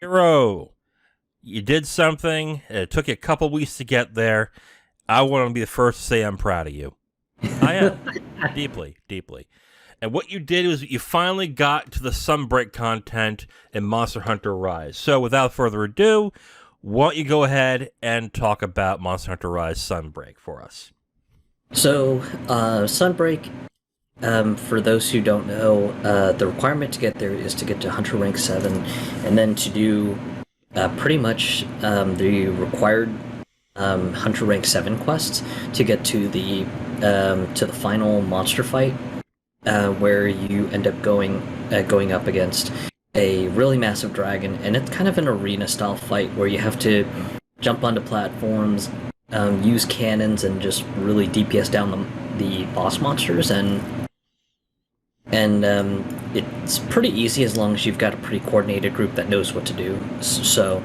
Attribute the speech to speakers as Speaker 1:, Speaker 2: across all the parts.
Speaker 1: Hero, you did something. It took you a couple weeks to get there. I want to be the first to say I'm proud of you. I am. Deeply, deeply. And what you did was you finally got to the Sunbreak content in Monster Hunter Rise. So without further ado, why don't you go ahead and talk about Monster Hunter Rise Sunbreak for us?
Speaker 2: Sunbreak, for those who don't know, the requirement to get there is to get to Hunter rank 7, and then to do pretty much the required Hunter rank 7 quests to get to the final monster fight, where you end up going up against a really massive dragon, and it's kind of an arena style fight where you have to jump onto platforms, use cannons, and just really DPS down the boss monsters, and it's pretty easy as long as you've got a pretty coordinated group that knows what to do. So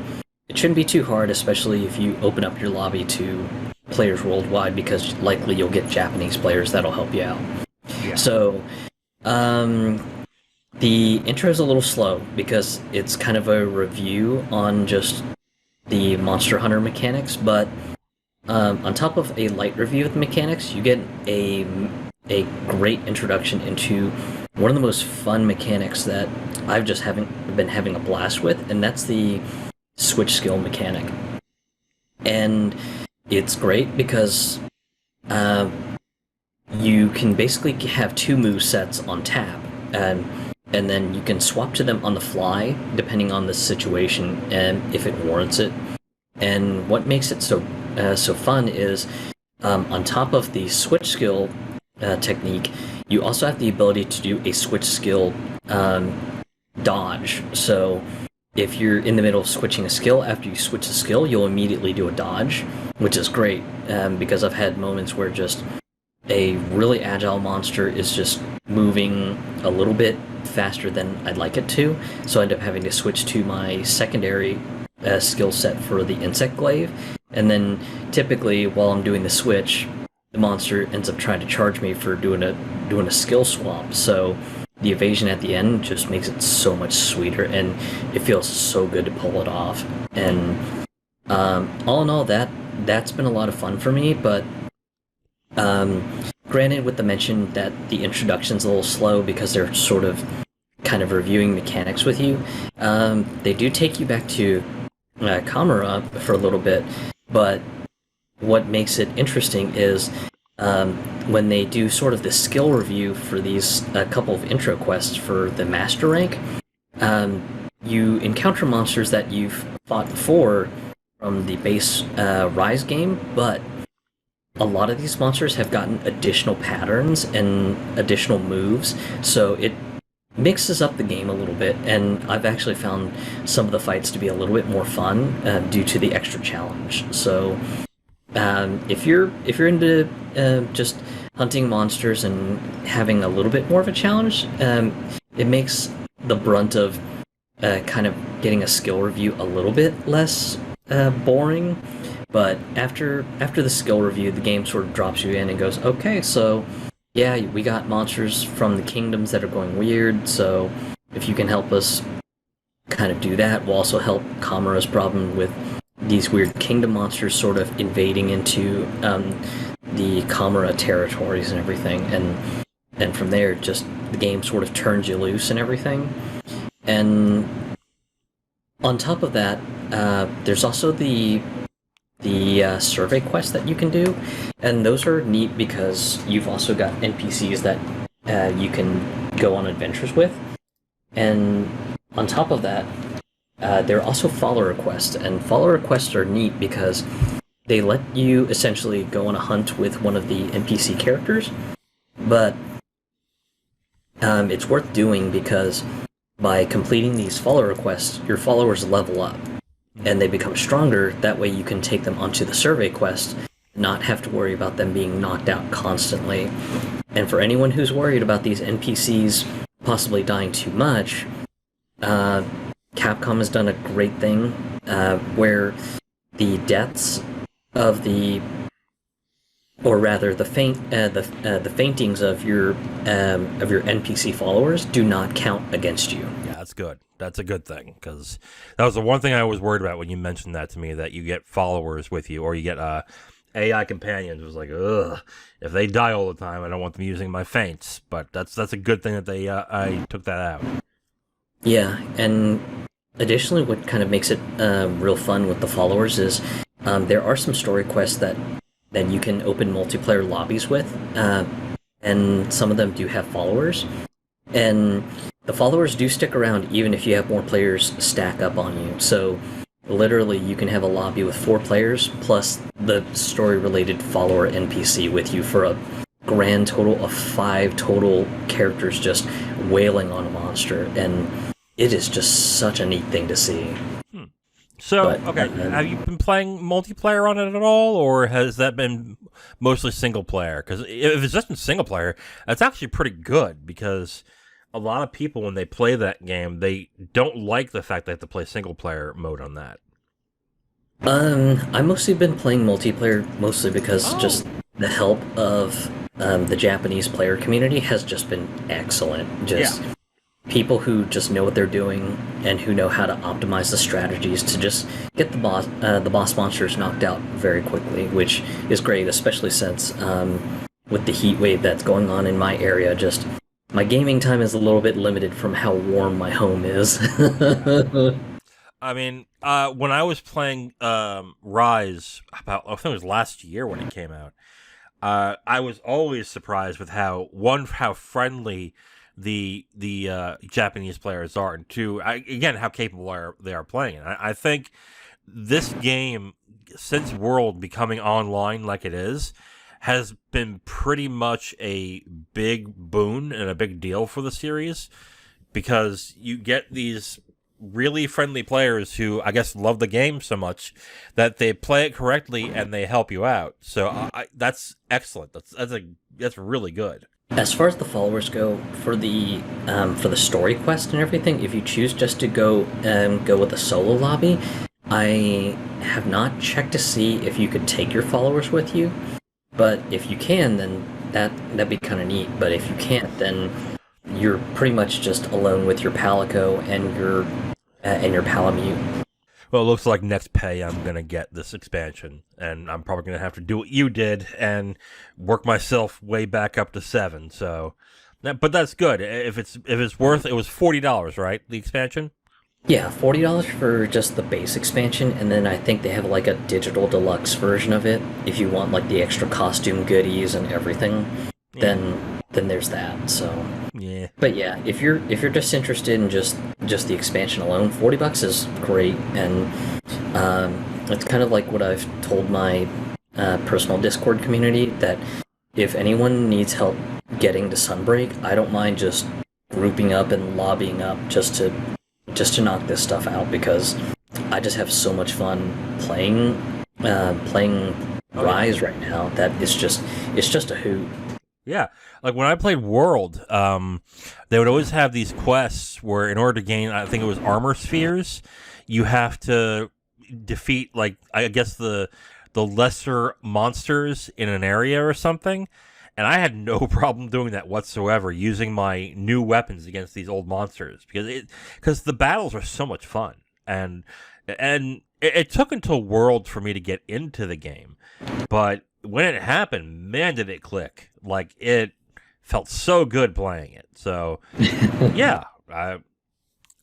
Speaker 2: it shouldn't be too hard, especially if you open up your lobby to players worldwide, because likely you'll get Japanese players that'll help you out.
Speaker 1: Yeah.
Speaker 2: So, the intro is a little slow because it's kind of a review on just the Monster Hunter mechanics, but on top of a light review of the mechanics, you get a great introduction into one of the most fun mechanics that I've just been having a blast with, and that's the switch skill mechanic. And it's great because you can basically have two move sets on tap, and then you can swap to them on the fly depending on the situation and if it warrants it. And what makes it so fun is, on top of the switch skill technique, you also have the ability to do a switch skill dodge. So if you're in the middle of switching a skill, after you switch a skill, you'll immediately do a dodge, which is great, because I've had moments where just a really agile monster is just moving a little bit faster than I'd like it to, so I end up having to switch to my secondary skill set for the insect glaive, and then typically while I'm doing the switch, the monster ends up trying to charge me for doing a skill swap. So the evasion at the end just makes it so much sweeter, and it feels so good to pull it off. And all in all, that's been a lot of fun for me. But granted, with the mention that the introduction's a little slow because they're sort of kind of reviewing mechanics with you, they do take you back to Kamara for a little bit. But what makes it interesting is, when they do sort of the skill review for these couple of intro quests for the master rank, you encounter monsters that you've fought before from the base Rise game, but a lot of these monsters have gotten additional patterns and additional moves, so it mixes up the game a little bit, and I've actually found some of the fights to be a little bit more fun due to the extra challenge. So if you're into just hunting monsters and having a little bit more of a challenge, it makes the brunt of kind of getting a skill review a little bit less boring. But after the skill review, the game sort of drops you in and goes, okay, so yeah, we got monsters from the kingdoms that are going weird, so if you can help us kind of do that, we'll also help Kamara's problem with these weird kingdom monsters sort of invading into the Kamara territories and everything, and from there, just the game sort of turns you loose and everything. And on top of that, there's also the survey quests that you can do, and those are neat because you've also got NPCs that you can go on adventures with. And on top of that, there are also follower quests, and follower quests are neat because they let you essentially go on a hunt with one of the NPC characters, but it's worth doing because by completing these follower quests, your followers level up and they become stronger. That way you can take them onto the survey quest, not have to worry about them being knocked out constantly. And for anyone who's worried about these NPCs possibly dying too much, Capcom has done a great thing where the deaths of the, or rather the faintings of your NPC followers do not count against you.
Speaker 1: Yeah, good. That's a good thing, because that was the one thing I was worried about when you mentioned that to me, that you get followers with you, or you get AI companions. It was like, ugh, if they die all the time, I don't want them using my feints. But that's a good thing that they I took that out.
Speaker 2: Yeah, and additionally, what kind of makes it real fun with the followers is there are some story quests that you can open multiplayer lobbies with, and some of them do have followers. And the followers do stick around even if you have more players stack up on you. So literally, you can have a lobby with 4 players plus the story-related follower NPC with you for a grand total of 5 total characters just wailing on a monster, and it is just such a neat thing to see.
Speaker 1: So,
Speaker 2: But,
Speaker 1: okay, have you been playing multiplayer on it at all, or has that been mostly single player? Because if it's just been single player, that's actually pretty good, because a lot of people, when they play that game, they don't like the fact they have to play single player mode on that.
Speaker 2: I've mostly been playing multiplayer, mostly because just the help of the Japanese player community has just been excellent. Just people who just know what they're doing and who know how to optimize the strategies to just get the boss monsters knocked out very quickly, which is great, especially since with the heat wave that's going on in my area, just my gaming time is a little bit limited from how warm my home is.
Speaker 1: I mean, when I was playing Rise, I think it was last year when it came out, I was always surprised with how friendly the Japanese players are, and two, again, how capable they are playing it. I think this game, since World becoming online like it is, has been pretty much a big boon and a big deal for the series, because you get these really friendly players who, I guess, love the game so much that they play it correctly and they help you out. So that's excellent. That's really good.
Speaker 2: As far as the followers go, for the story quest and everything, if you choose just to go with a solo lobby, I have not checked to see if you could take your followers with you. But if you can, then that'd be kind of neat. But if you can't, then you're pretty much just alone with your Palico and your Palamute.
Speaker 1: Well, it looks like next pay I'm gonna get this expansion, and I'm probably gonna have to do what you did and work myself way back up to 7. So, but that's good. If it's worth, it was $40, right? The expansion.
Speaker 2: Yeah, $40 for just the base expansion, and then I think they have like a digital deluxe version of it. If you want like the extra costume goodies and everything, then there's that. So
Speaker 1: yeah.
Speaker 2: But yeah, if you're just interested in just the expansion alone, $40 is great, and it's kind of like what I've told my personal Discord community, that if anyone needs help getting to Sunbreak, I don't mind just grouping up and lobbying up just to knock this stuff out, because I just have so much fun playing Rise right now that it's just a hoot.
Speaker 1: Yeah, like when I played World, they would always have these quests where, in order to gain, I think it was armor spheres, you have to defeat, like, I guess the lesser monsters in an area or something. And I had no problem doing that whatsoever, using my new weapons against these old monsters, because the battles are so much fun, and it took until World for me to get into the game, but when it happened, man, did it click! Like, it felt so good playing it. So yeah,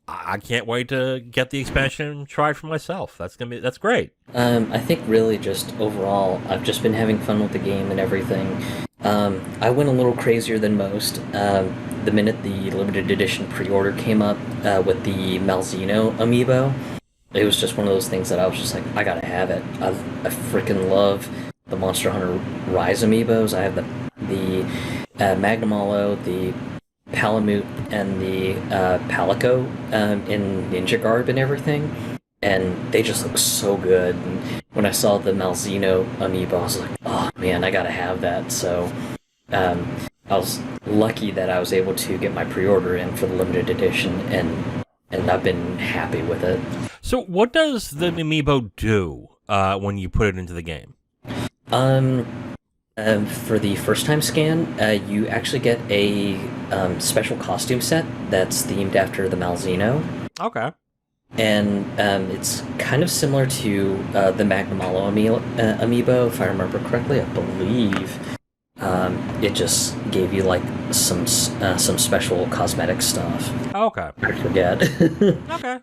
Speaker 1: I can't wait to get the expansion and try it for myself. That's great.
Speaker 2: I think really just overall, I've just been having fun with the game and everything. I went a little crazier than most. The minute the limited edition pre-order came up with the Malzeno amiibo, it was just one of those things that I was just like, I gotta have it. I freaking love the Monster Hunter Rise amiibos. I have the Magnamalo, the Palamute, and the Palico in ninja garb and everything, and they just look so good. And when I saw the Malzeno amiibo, I was like, oh man, I gotta have that. So I was lucky that I was able to get my pre-order in for the limited edition, and I've been happy with it.
Speaker 1: So what does the amiibo do when you put it into the game?
Speaker 2: For the first time scan, you actually get a special costume set that's themed after the Malzeno.
Speaker 1: Okay.
Speaker 2: And it's kind of similar to the Magnamalo amiibo, if I remember correctly. I believe it just gave you like some special cosmetic stuff.
Speaker 1: Okay.
Speaker 2: I forget.
Speaker 1: Okay.